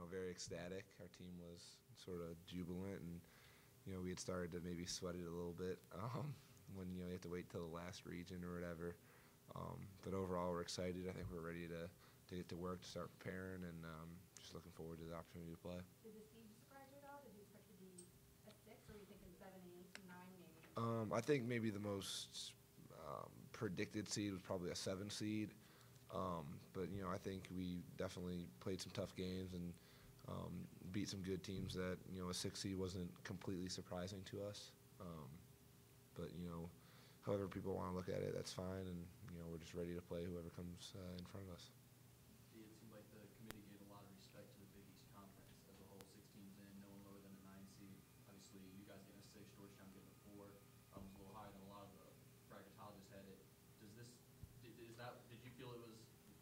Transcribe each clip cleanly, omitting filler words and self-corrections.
very ecstatic. Our team was sort of jubilant, and we had started to maybe sweat it a little bit when you have to wait till the last region or whatever. But overall, we're excited. I think we're ready to get to work, to start preparing, and just looking forward to the opportunity to play. Did the seed surprise you at all? Did you expect it to be a 6, or were you thinking 7, 8, 9 maybe? I think maybe the most predicted seed was probably a 7 seed. But I think we definitely played some tough games and beat some good teams that a 6 seed wasn't completely surprising to us. But however people want to look at it, that's fine, and we're just ready to play whoever comes in front of us. It seemed like the committee gave a lot of respect to the Big East Conference as a whole. 6 teams in, no one lower than a 9 seed. Obviously, you guys getting a 6, Georgetown getting a 4, was a little higher than a lot of the bracketologists had it. Did you feel it was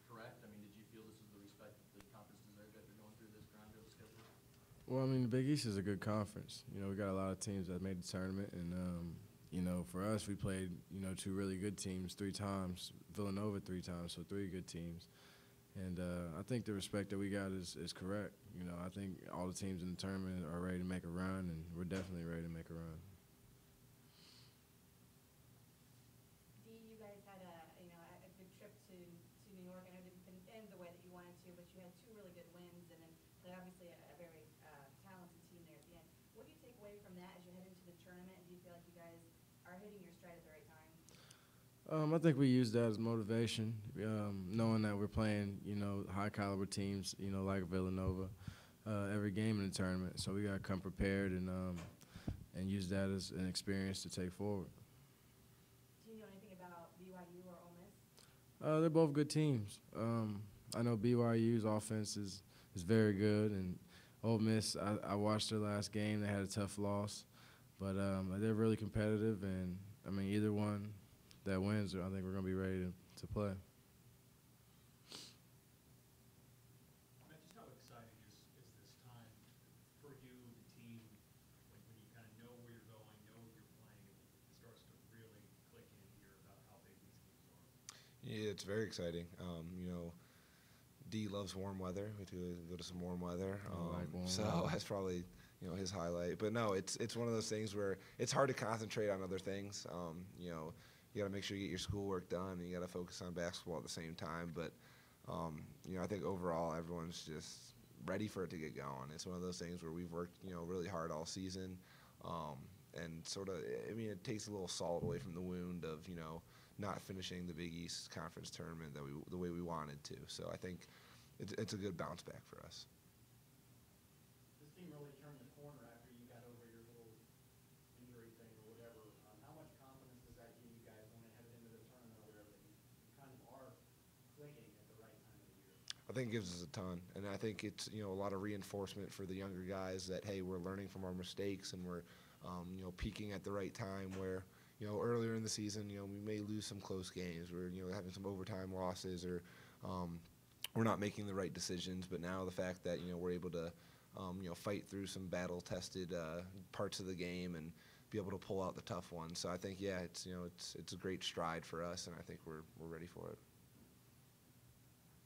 correct? I mean, did you feel this was the respect that the conference deserved after going through this grind of the schedule? Well, I mean, the Big East is a good conference. We got a lot of teams that made the tournament, and for us, we played 2 really good teams 3 times, Villanova 3 times, so 3 good teams. And I think the respect that we got is correct. I think all the teams in the tournament are ready to make a run, and we're definitely ready to make a run. Dee, you guys had a good trip to New York. I know it didn't end the way that you wanted to, but you had 2 really good wins, and then obviously a very talented team there at the end. What do you take away from that as you head into the tournament, and do you feel like you guys are hitting your stride at the right time? I think we use that as motivation, knowing that we're playing, high-caliber teams, like Villanova, every game in the tournament. So we got to come prepared and use that as an experience to take forward. Do you know anything about BYU or Ole Miss? They're both good teams. I know BYU's offense is very good, and Ole Miss, I watched their last game. They had a tough loss, but they're really competitive, and, I mean, either one that wins, I think we're going to be ready to play. Matt, just how exciting is this time for you, the team, when you kind of know where you're going, know who you're playing, and it starts to really click in here about how big these teams are? Yeah, it's very exciting. Dee loves warm weather. We go to some warm weather. So that's probably his highlight. But no, it's one of those things where it's hard to concentrate on other things. You got to make sure you get your schoolwork done, and you got to focus on basketball at the same time. But I think overall everyone's just ready for it to get going. It's one of those things where we've worked really hard all season, and sort of, I mean, it takes a little salt away from the wound of not finishing the Big East Conference tournament the way we wanted to. So I think it's a good bounce back for us. This team really turned the corner after you got over your little injury thing or whatever. How much confidence does that give you guys when it headed into the tournament or whatever, that you kind of are clicking at the right time of the year? I think it gives us a ton, and I think it's a lot of reinforcement for the younger guys that, hey, we're learning from our mistakes, and we're peaking at the right time where earlier in the season we may lose some close games, we're having some overtime losses, or we're not making the right decisions. But now the fact that we're able to fight through some battle-tested parts of the game and be able to pull out the tough ones. So I think it's it's a great stride for us, and I think we're ready for it.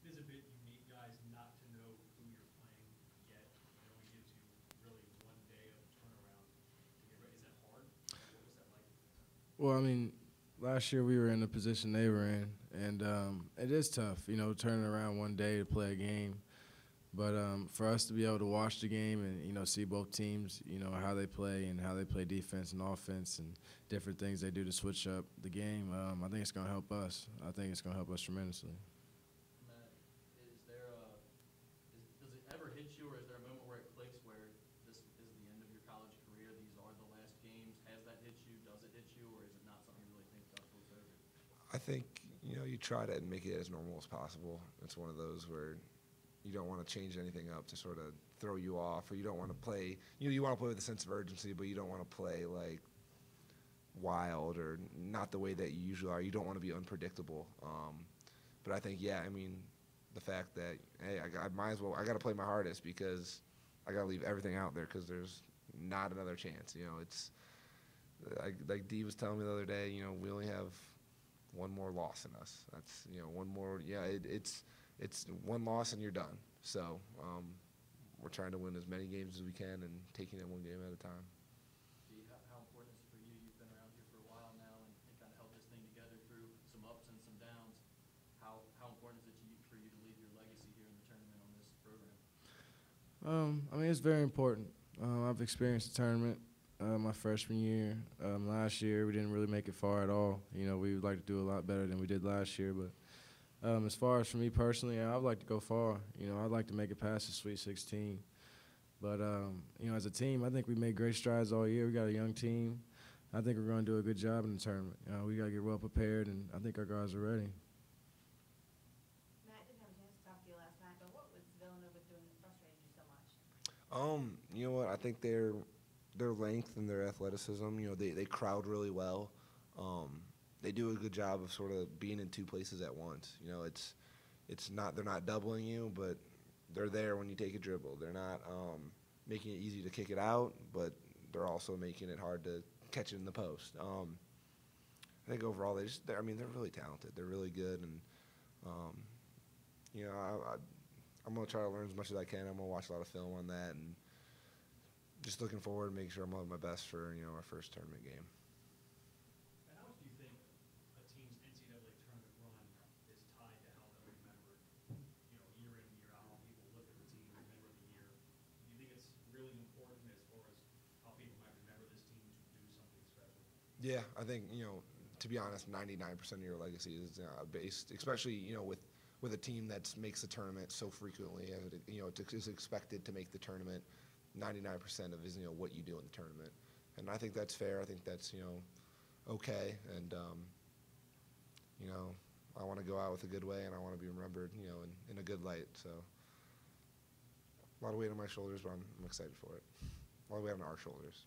It is a bit unique, guys, not to know who you're playing yet. It only gives you really 1 day of turnaround to get ready. Is that hard? What was that like? Well, I mean, last year we were in the position they were in, and it is tough, turning around 1 day to play a game. But for us to be able to watch the game and, see both teams, how they play and how they play defense and offense and different things they do to switch up the game, I think it's going to help us. I think it's going to help us tremendously. Matt, does it ever hit you, or is there a moment where it clicks where this is the end of your college career, these are the last games? Has that hit you? Does it hit you, or is it not something you really think about till it's over? I think you try to make it as normal as possible. It's one of those where you don't want to change anything up to sort of throw you off, or you don't want to play. You want to play with a sense of urgency, but you don't want to play like wild or not the way that you usually are. You don't want to be unpredictable. But I think, the fact that, hey, I might as well. I got to play my hardest because I got to leave everything out there because there's not another chance. It's like Dee was telling me the other day. We only have one more loss in us. That's one more. Yeah, it's one loss and you're done. So we're trying to win as many games as we can and taking it one game at a time. Dee, how important is it for you? You've been around here for a while now and kind of held this thing together through some ups and some downs. How important is it for you to leave your legacy here in the tournament on this program? I mean, it's very important. I've experienced the tournament my freshman year. Last year, we didn't really make it far at all. You know, we would like to do a lot better than we did last year. But as far as for me personally, I'd like to go far. You know, I'd like to make it past the Sweet 16. But, you know, as a team, I think we made great strides all year. We got a young team. I think we're going to do a good job in the tournament. You know, we got to get well prepared, and I think our guys are ready. Matt, I didn't have a chance to talk to you last night, but what was Villanova doing that frustrated you so much? You know what? I think their length and their athleticism. You know, they crowd really well. They do a good job of sort of being in two places at once. You know, they're not doubling you, but they're there when you take a dribble. They're not making it easy to kick it out, but they're also making it hard to catch it in the post. I think overall they're really talented. They're really good, and you know, I'm gonna try to learn as much as I can. I'm gonna watch a lot of film on that, and just looking forward to making sure I'm on my best for our first tournament game. And how much do you think a team's NCAA tournament run is tied to how they're remembered, year in, year out? How people look at the team, remember the year. Do you think it's really important as far as how people might remember this team to do something special? Yeah, I think to be honest, 99% of your legacy is based, especially with a team that makes the tournament so frequently. It is expected to make the tournament. 99% of is what you do in the tournament, and I think that's fair. I think that's okay, and I want to go out with a good way, and I want to be remembered in a good light. So a lot of weight on my shoulders, but I'm excited for it. A lot of weight on our shoulders.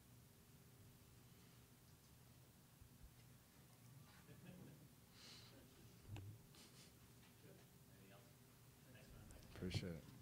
Appreciate it.